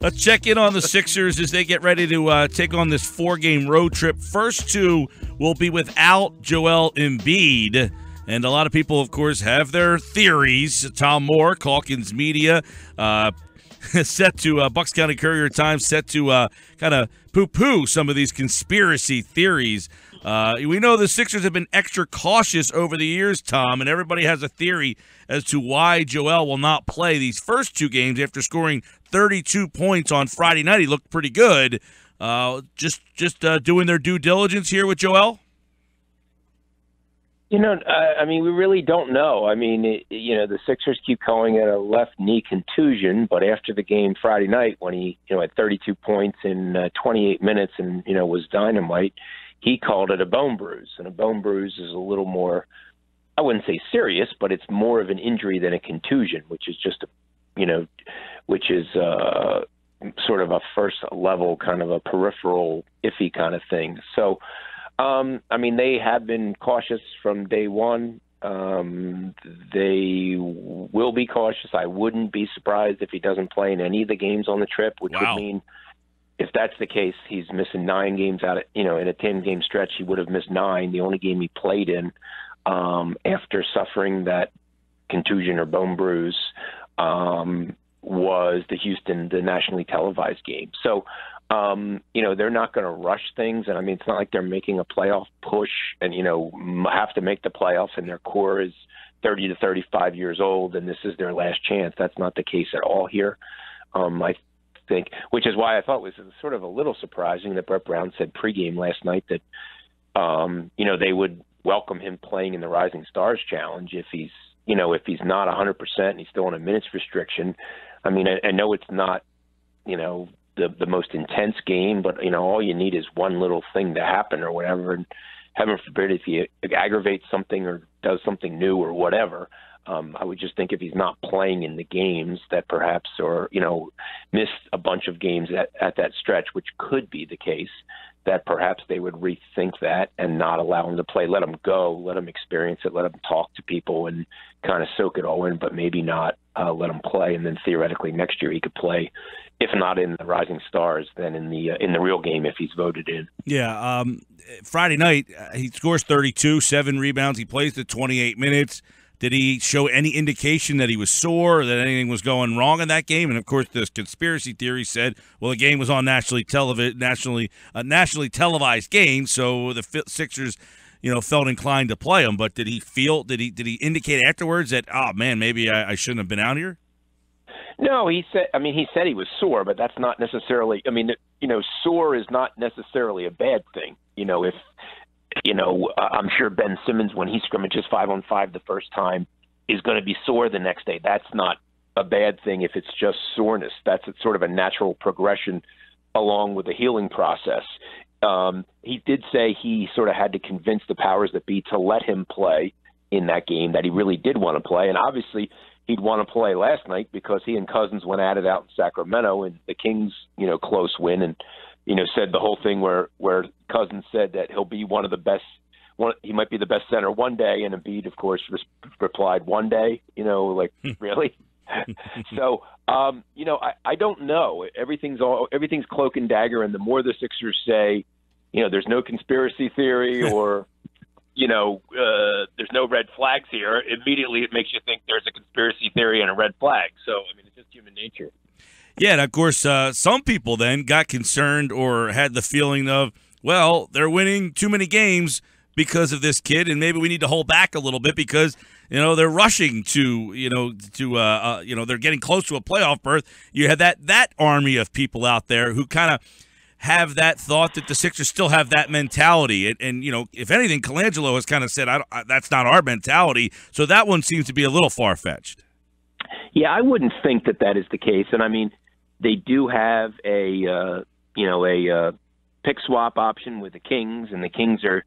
Let's check in on the Sixers as they get ready to take on this 4-game road trip. First two will be without Joel Embiid. And a lot of people, of course, have their theories. Tom Moore, Calkins Media, set to Bucks County Courier-Times, set to kind of poo-poo some of these conspiracy theories. We know the Sixers have been extra cautious over the years, Tom, and everybody has a theory as to why Joel will not play these first two games after scoring 32 points on Friday night. He looked pretty good. Just doing their due diligence here with Joel? We really don't know. The Sixers keep calling it a left knee contusion, but after the game Friday night when he, had 32 points in 28 minutes and, was dynamite, he called it a bone bruise. And a bone bruise is a little more, I wouldn't say serious, but it's more of an injury than a contusion, which is just, sort of a first level kind of a peripheral iffy kind of thing. So, they have been cautious from day one. They will be cautious. I wouldn't be surprised if he doesn't play in any of the games on the trip, which would mean if that's the case, he's missing 9 games out of, in a 10-game stretch, he would have missed 9. The only game he played in after suffering that contusion or bone bruise was the nationally televised game. So, they're not going to rush things. And it's not like they're making a playoff push and, have to make the playoffs and their core is 30 to 35 years old and this is their last chance. That's not the case at all here. I think, which is why I thought it was sort of a little surprising that Brett Brown said pregame last night that, they would welcome him playing in the Rising Stars Challenge if he's not 100% and he's still on a minutes restriction. I know it's not, the most intense game, but, all you need is one little thing to happen or whatever. And heaven forbid if he aggravates something or does something new or whatever, I would just think if he's not playing in the games that perhaps, or, missed a bunch of games at that stretch, which could be the case, that perhaps they would rethink that and not allow him to play, let him go, let him experience it, let him talk to people and kind of soak it all in, but maybe not let him play. And then theoretically next year he could play, if not in the Rising Stars, then in the real game if he's voted in. Yeah, Friday night he scores 32, 7 rebounds. He plays the 28 minutes. Did he show any indication that he was sore or that anything was going wrong in that game? And, of course, the conspiracy theory said, well, the game was on nationally televised game, so the Sixers, felt inclined to play him. But did he indicate afterwards that, oh, man, maybe I shouldn't have been out here? No, he said he was sore, but that's not necessarily – sore is not necessarily a bad thing. If – I'm sure Ben Simmons, when he scrimmages 5-on-5 the first time, is going to be sore the next day. That's not a bad thing if it's just soreness. That's sort of a natural progression along with the healing process. He did say he sort of had to convince the powers that be to let him play in that game, that he really did want to play. And obviously he'd want to play last night because he and Cousins went at it out in Sacramento and the Kings, close win and, said the whole thing where Cousins said that he'll be one of the best. He might be the best center one day, and Embiid, of course, replied one day. Really. So, I don't know. Everything's cloak and dagger, and the more the Sixers say, there's no conspiracy theory or, there's no red flags here. Immediately, it makes you think there's a conspiracy theory and a red flag. So, it's just human nature. Yeah, and of course, some people then got concerned or had the feeling of, well, they're winning too many games because of this kid, and maybe we need to hold back a little bit because they're rushing to they're getting close to a playoff berth. You have that army of people out there who kind of have that thought that the Sixers still have that mentality, and if anything, Colangelo has kind of said that's not our mentality. So that one seems to be a little far fetched. Yeah, I wouldn't think that is the case, and they do have a pick swap option with the Kings, and the Kings are,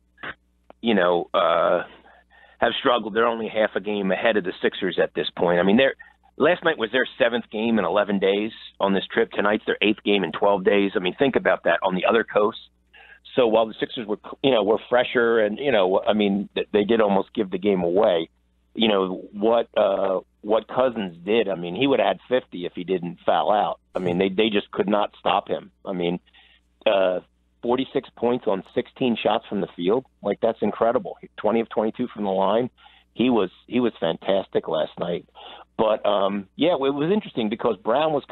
have struggled. They're only half a game ahead of the Sixers at this point. Last night was their 7th game in 11 days on this trip. Tonight's their 8th game in 12 days. Think about that on the other coast. So while the Sixers were fresher and, they did almost give the game away. what Cousins did. I mean, he would have had 50 if he didn't foul out. I mean, they just could not stop him. I mean, 46 points on 16 shots from the field. Like, that's incredible. 20 of 22 from the line. He was fantastic last night. But it was interesting because Brown was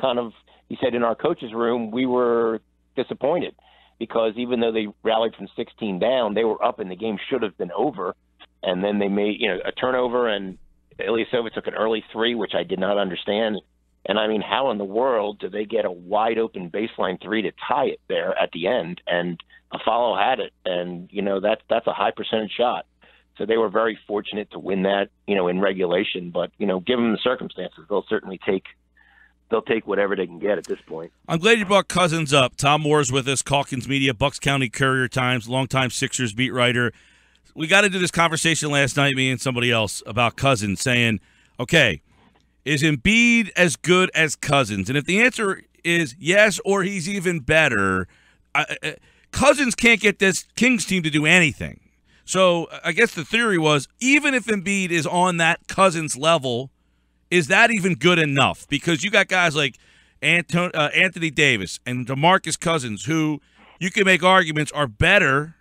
he said in our coach's room we were disappointed because even though they rallied from 16 down, they were up and the game should have been over. And then they made, a turnover, and Ilyasova took an early three, which I did not understand. And I mean, how in the world do they get a wide open baseline three to tie it there at the end? And Afalo had it, and that's a high percentage shot. So they were very fortunate to win that, in regulation. But given the circumstances, they'll certainly take whatever they can get at this point. I'm glad you brought Cousins up. Tom Moore's with us, Calkins Media, Bucks County Courier-Times, longtime Sixers beat writer. We got to do this conversation last night, me and somebody else, about Cousins, saying, okay, is Embiid as good as Cousins? And if the answer is yes, or he's even better, Cousins can't get this Kings team to do anything. So I guess the theory was, even if Embiid is on that Cousins level, is that even good enough? Because you got guys like Anthony Davis and DeMarcus Cousins, who you can make arguments are better,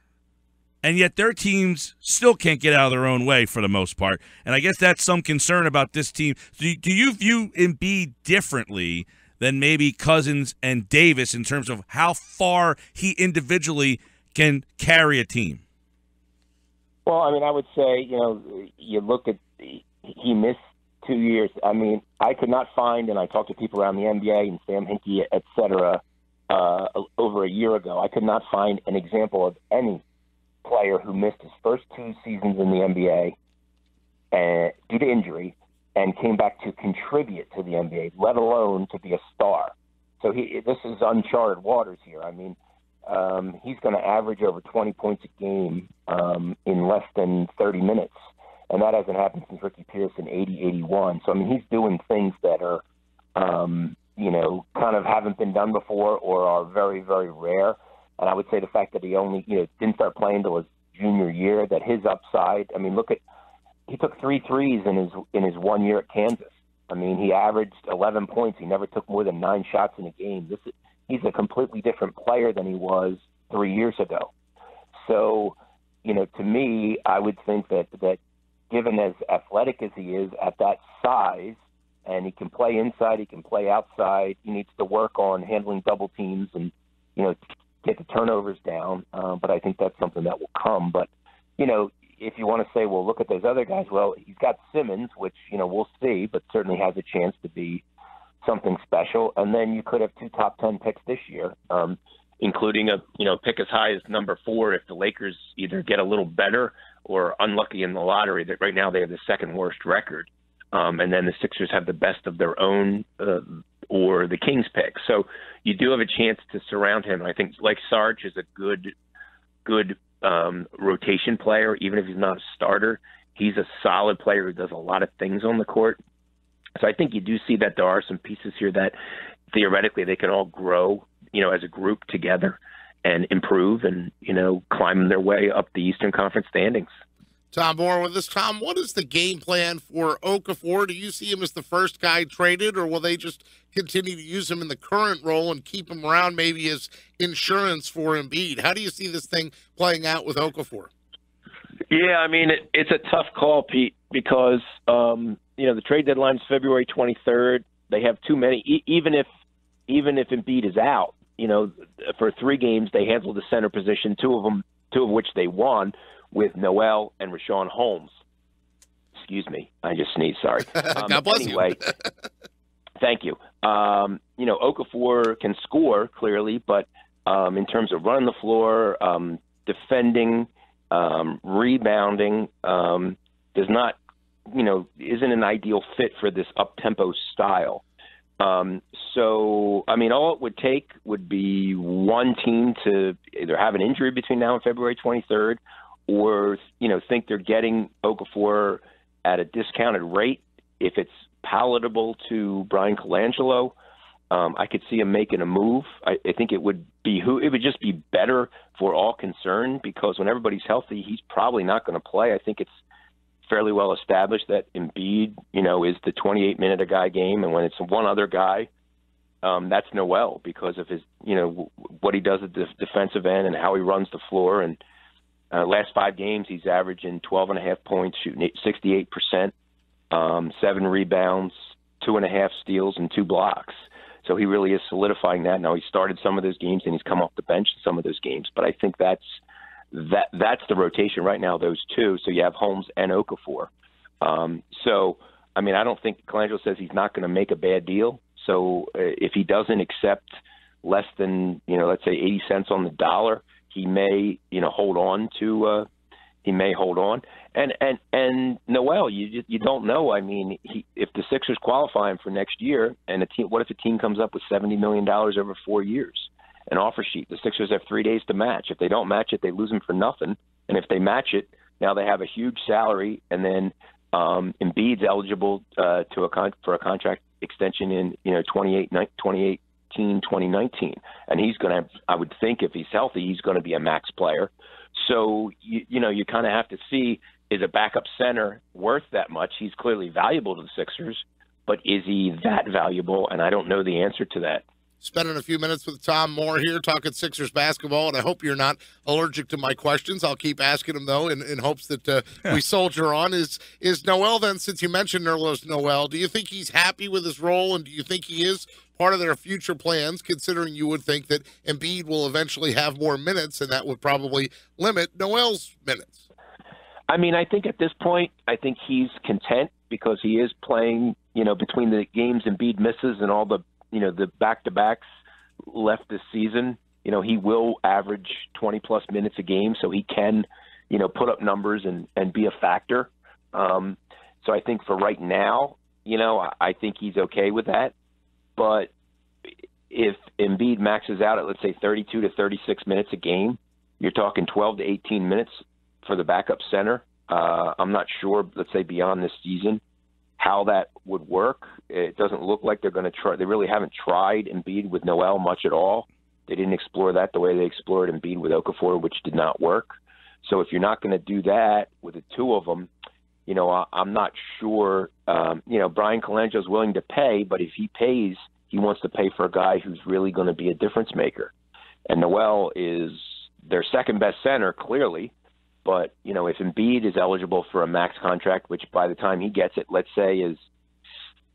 and yet their teams still can't get out of their own way for the most part. And I guess that's some concern about this team. Do you view Embiid differently than maybe Cousins and Davis in terms of how far he individually can carry a team? Well, I mean, I would say, you look at he missed 2 years. I mean, I could not find, and I talked to people around the NBA and Sam Hinkie, et cetera, over a year ago. I could not find an example of any player who missed his first 2 seasons in the NBA due to injury and came back to contribute to the NBA, let alone to be a star. So this is uncharted waters here. I mean, he's going to average over 20 points a game in less than 30 minutes. And that hasn't happened since Ricky Pearson, 80-81. So, I mean, he's doing things that are, kind of haven't been done before or are very, very rare. And I would say the fact that he only, didn't start playing until his junior year, that his upside, I mean, he took 3 threes in his 1 year at Kansas. I mean, he averaged 11 points. He never took more than 9 shots in a game. He's a completely different player than he was 3 years ago. So, to me, I would think that given as athletic as he is at that size, and he can play inside, he can play outside, he needs to work on handling double teams and, get the turnovers down. But I think that's something that will come. But, if you want to say, well, look at those other guys, well, he's got Simmons, which, we'll see, but certainly has a chance to be something special. And then you could have 2 top 10 picks this year, including a pick as high as number 4 if the Lakers either get a little better or unlucky in the lottery. That right now they have the second worst record, and then the Sixers have the best of their own or the Kings pick. So you do have a chance to surround him. I think like Sarge is a good rotation player, even if he's not a starter. He's a solid player who does a lot of things on the court. So I think you do see that there are some pieces here that theoretically they can all grow, as a group together and improve and, climb their way up the Eastern Conference standings. Tom Moore with us. Tom, what is the game plan for Okafor? Do you see him as the first guy traded, or will they just continue to use him in the current role and keep him around maybe as insurance for Embiid? How do you see this thing playing out with Okafor? Yeah, I mean, it's a tough call, Pete, because, the trade deadline is February 23rd. They have too many. Even if Embiid is out, for 3 games, they handled the center position, 2 of which they won with Noel and Rashawn Holmes. Excuse me. I just sneezed. Sorry. God bless anyway, you. Thank you. Okafor can score clearly, but in terms of running the floor, defending, rebounding, does not, isn't an ideal fit for this up-tempo style. So, I mean, all it would take would be one team to either have an injury between now and February 23rd or, think they're getting Okafor at a discounted rate. If it's palatable to Brian Colangelo, I could see him making a move. I think it would just be better for all concerned because when everybody's healthy, he's probably not going to play. I think it's fairly well established that Embiid, is the 28-minute a guy game, and when it's one other guy, that's Noel because of his, what he does at the defensive end and how he runs the floor. And last 5 games, he's averaging 12.5 points, shooting 68%, 7 rebounds, 2.5 steals, and 2 blocks. So he really is solidifying that. Now he started some of those games and he's come off the bench in some of those games, but I think that's the rotation right now. Those two. So you have Holmes and Okafor. I don't think Colangelo says he's not going to make a bad deal. So if he doesn't accept less than, let's say 80 cents on the dollar, he may, hold on to. He may hold on. And Noel, you don't know. I mean, if the Sixers qualify him for next year, and what if a team comes up with $70 million over 4 years, an offer sheet? The Sixers have 3 days to match. If they don't match it, they lose him for nothing. And if they match it, now they have a huge salary, and then Embiid's eligible for a contract extension in 2018, 2019, and he's going to. I would think if he's healthy, he's going to be a max player. So you kind of have to see, is a backup center worth that much? He's clearly valuable to the Sixers, but is he that valuable? And I don't know the answer to that. Spending a few minutes with Tom Moore here talking Sixers basketball, and I hope you're not allergic to my questions. I'll keep asking them, though, in hopes that we soldier on. Is Noel, then, since you mentioned Nerlens Noel, do you think he's happy with his role, and do you think he is part of their future plans, considering you would think that Embiid will eventually have more minutes, and that would probably limit Noel's minutes? I mean, I think at this point, I think he's content because he is playing, between the games Embiid misses and all the back-to-backs left this season, he will average 20-plus minutes a game, so he can, put up numbers and be a factor. So I think for right now, I think he's okay with that. But if Embiid maxes out at, let's say, 32 to 36 minutes a game, you're talking 12 to 18 minutes for the backup center. I'm not sure, let's say, beyond this season, how that would work. It doesn't look like they're going to try. They really haven't tried Embiid with Noel much at all. They didn't explore that the way they explored Embiid with Okafor, which did not work. So if you're not going to do that with the two of them, I'm not sure. Brian Colangelo is willing to pay, but if he pays, he wants to pay for a guy who's really going to be a difference maker. And Noel is their second best center, clearly. But, if Embiid is eligible for a max contract, which by the time he gets it, let's say is,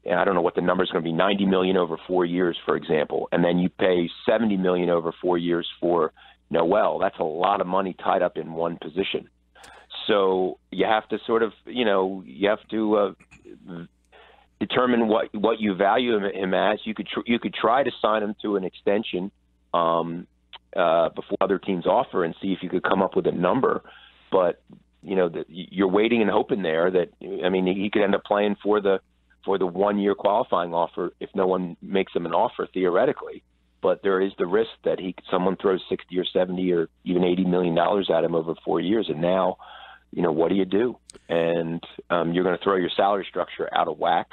I don't know what the number is going to be, $90 million over 4 years, for example, and then you pay $70 million over 4 years for Noel, that's a lot of money tied up in one position. So you have to sort of, you have to determine what you value him as. You could try to sign him to an extension before other teams offer and see if you could come up with a number. But you're waiting and hoping there that, he could end up playing for the 1 year qualifying offer if no one makes him an offer theoretically. But there is the risk that someone throws 60 or 70 or even $80 million at him over 4 years, and now, what do you do? And you're going to throw your salary structure out of whack.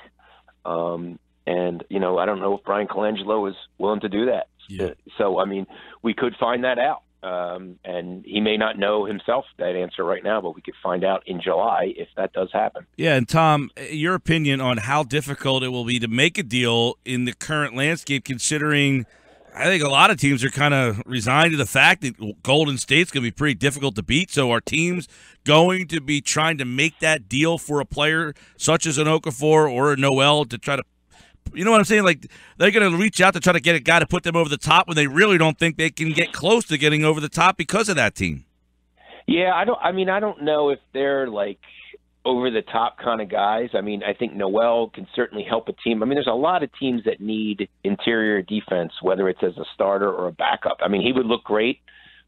And I don't know if Brian Colangelo is willing to do that. Yeah. So we could find that out. And he may not know himself that answer right now, but we could find out in July if that does happen. Yeah, and Tom, your opinion on how difficult it will be to make a deal in the current landscape, considering I think a lot of teams are kind of resigned to the fact that Golden State's going to be pretty difficult to beat. So are teams going to be trying to make that deal for a player such as an Okafor or a Noel to try to, you know what I'm saying? Like, they're going to reach out to try to get a guy to put them over the top when they really don't think they can get close to getting over the top because of that team. Yeah, I don't know if they're like over the top kind of guys. I think Noel can certainly help a team. There's a lot of teams that need interior defense, whether it's as a starter or a backup. He would look great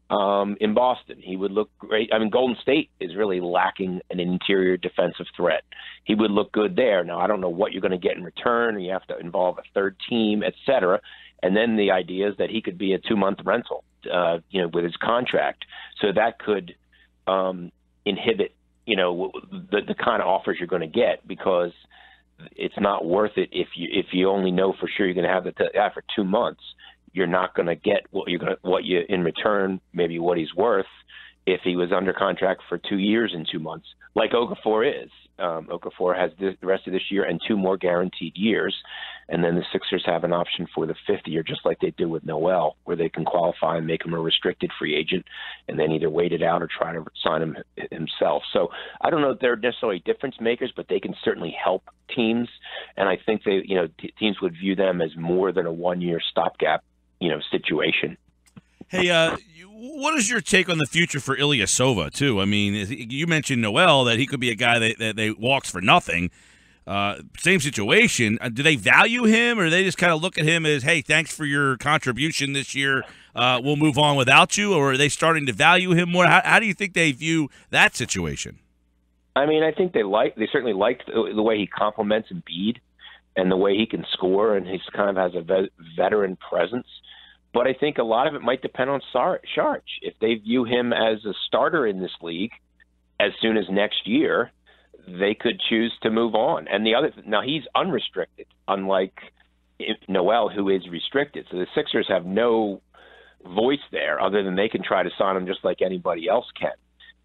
in Boston. He would look great. Golden State is really lacking an interior defensive threat. He would look good there. Now, I don't know what you're going to get in return. You have to involve a third team, et cetera. And then the idea is that he could be a 2-month rental, with his contract. So that could inhibit, the kind of offers you're going to get, because it's not worth it if you only know for sure you're going to have that for 2 months. You're not going to get what you in return, maybe what he's worth, if he was under contract for 2 years and 2 months, like Okafor is. Okafor has the rest of this year and 2 more guaranteed years, and then the Sixers have an option for the 5th year, just like they did with Noel, where they can qualify and make him a restricted free agent, and then either wait it out or try to sign him himself. So I don't know if they're necessarily difference makers, but they can certainly help teams, and I think they, teams would view them as more than a 1-year stopgap, situation. Hey, what is your take on the future for Ilyasova, too? I mean, you mentioned Noel, that he could be a guy that they walks for nothing. Same situation. Do they value him, or they just kind of look at him as, hey, thanks for your contribution this year, we'll move on without you? Or are they starting to value him more? How do you think they view that situation? I mean, I think they certainly liked the way he complements Embiid and the way he can score, and he kind of has a veteran presence. But I think a lot of it might depend on Saric. If they view him as a starter in this league as soon as next year, they could choose to move on. And now he's unrestricted, unlike Noel, who is restricted. So the Sixers have no voice there other than they can try to sign him just like anybody else can.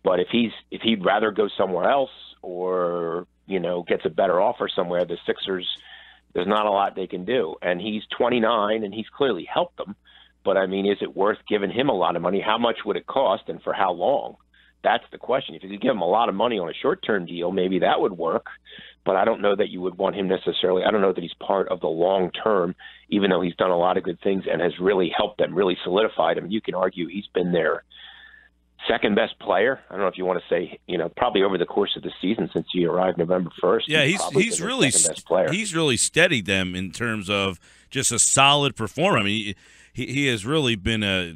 But if he'd rather go somewhere else or, gets a better offer somewhere, the Sixers, there's not a lot they can do. And he's 29 and he's clearly helped them. But, I mean, is it worth giving him a lot of money? How much would it cost and for how long? That's the question. If you could give him a lot of money on a short-term deal, maybe that would work. But I don't know that you would want him necessarily. I don't know that he's part of the long-term, even though he's done a lot of good things and has really helped them, really solidified them. You can argue he's been their second-best player. I don't know if you want to say, probably over the course of the season since he arrived November 1st. Yeah, he's really second-best player. He's really steadied them in terms of just a solid performer. I mean, he has really been a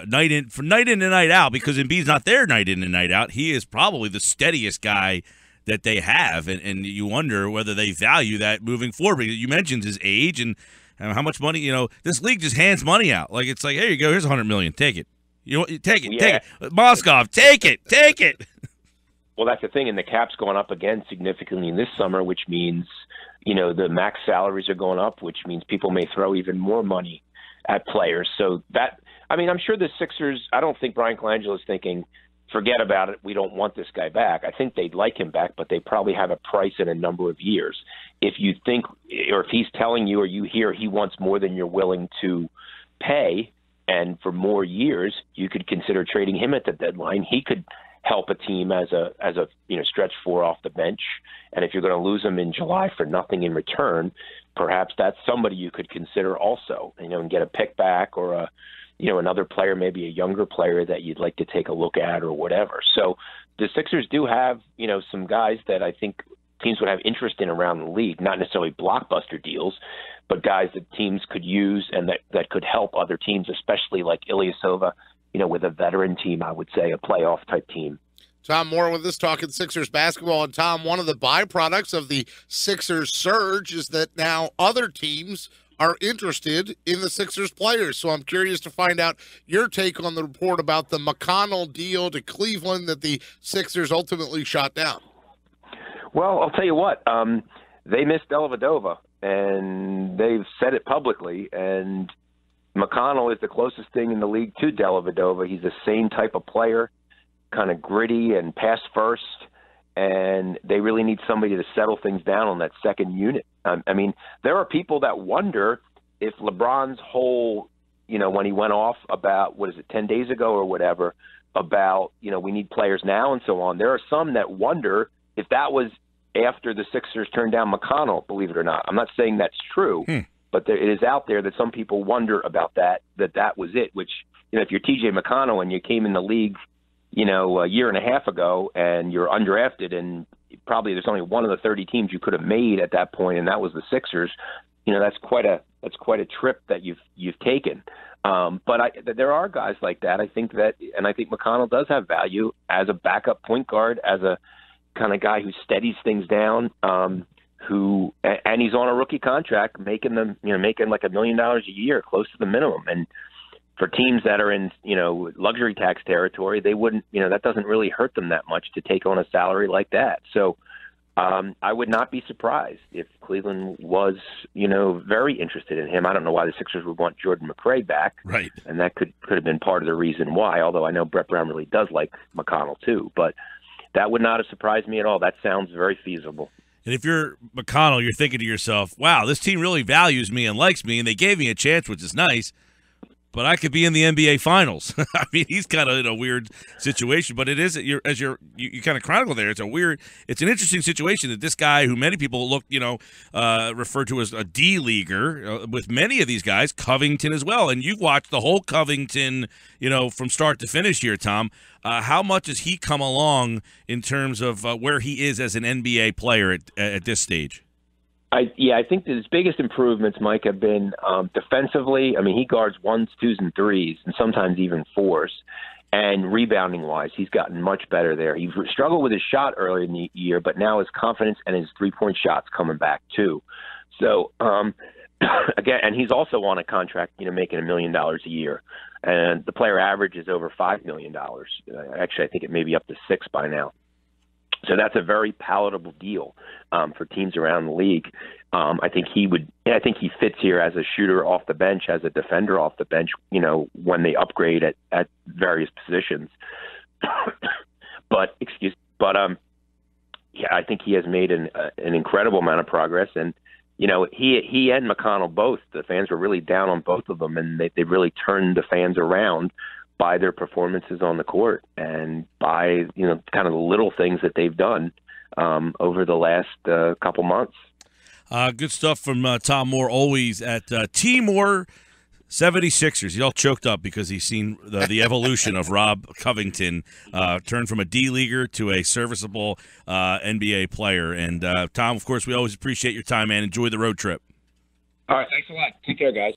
night in and night out, because Embiid's not there night in and night out. He is probably the steadiest guy that they have, and you wonder whether they value that moving forward. Because you mentioned his age and how much money. This league just hands money out. Like, it's like, here you go, here's $100 million, take it. Take it, take it. Moskov, take it. Well, that's the thing, and the cap's going up again significantly this summer, which means the max salaries are going up, which means people may throw even more money at players. So I'm sure the Sixers, I don't think Brian Colangelo is thinking, forget about it, we don't want this guy back. I think they'd like him back, but they probably have a price in a number of years. If you think, or if he's telling you or you hear he wants more than you're willing to pay, and for more years, you could consider trading him at the deadline. He could help a team as a stretch 4 off the bench. And if you're going to lose him in July for nothing in return, perhaps that's somebody you could consider also, and get a pick back, or another player, maybe a younger player that you'd like to take a look at or whatever. So the Sixers do have, some guys that I think teams would have interest in around the league, not necessarily blockbuster deals, but guys that teams could use and that could help other teams, especially like Ilyasova, with a veteran team, I would say, a playoff type team. Tom Moore with us, talking Sixers basketball. And Tom, one of the byproducts of the Sixers surge is that now other teams are interested in the Sixers players. So I'm curious to find out your take on the report about the McConnell deal to Cleveland that the Sixers ultimately shot down. Well, I'll tell you what, they missed Dellavedova, and they've said it publicly, and McConnell is the closest thing in the league to Dellavedova. He's the same type of player, kind of gritty and pass first, and they really need somebody to settle things down on that second unit. I mean, there are people that wonder if LeBron's whole, when he went off about, 10 days ago or whatever, about, we need players now and so on. There are some that wonder if that was after the Sixers turned down McConnell, believe it or not. I'm not saying that's true, but it is out there that some people wonder about that was it, which, if you're TJ McConnell and you came in the league, a year and a half ago and you're undrafted, and probably there's only one of the 30 teams you could have made at that point, and that was the Sixers, that's quite a trip that you've taken. But there are guys like that. I think McConnell does have value as a backup point guard, as a kind of guy who steadies things down, and he's on a rookie contract, making like $1 million a year, close to the minimum. And for teams that are in, luxury tax territory, they wouldn't, that doesn't really hurt them that much to take on a salary like that. So I would not be surprised if Cleveland was, very interested in him. I don't know why the Sixers would want Jordan McRae back. Right. And that could have been part of the reason why, although I know Brett Brown really does like McConnell too. But that would not have surprised me at all. That sounds very feasible. And if you're McConnell, you're thinking to yourself, wow, this team really values me and likes me, and they gave me a chance, which is nice. But I could be in the NBA Finals. I mean, he's kind of in a weird situation. But it is, you kind of chronicle there. It's an interesting situation that this guy, who many people refer to as a D-leaguer, with many of these guys, Covington as well. And you've watched the whole Covington, from start to finish here, Tom. How much has he come along in terms of where he is as an NBA player at this stage? I think that his biggest improvements, Mike, have been defensively. I mean, he guards ones, twos, and threes, and sometimes even fours. And rebounding-wise, he's gotten much better there. He struggled with his shot earlier in the year, but now his confidence and his three-point shot's coming back too. So, again, and he's also on a contract, making $1 million a year. And the player average is over $5 million. Actually, I think it may be up to $6 million by now. So that's a very palatable deal for teams around the league. I think he fits here as a shooter off the bench, as a defender off the bench, when they upgrade at various positions. But I think he has made an incredible amount of progress. And, he and McConnell both, the fans were really down on both of them, and they really turned the fans around by their performances on the court and by, kind of the little things that they've done over the last couple months. Good stuff from Tom Moore, always at T-Moore 76ers. He's all choked up because he's seen the evolution of Rob Covington turn from a D-leaguer to a serviceable NBA player. And, Tom, of course, we always appreciate your time, man. Enjoy the road trip. All right, thanks a lot. Take care, guys.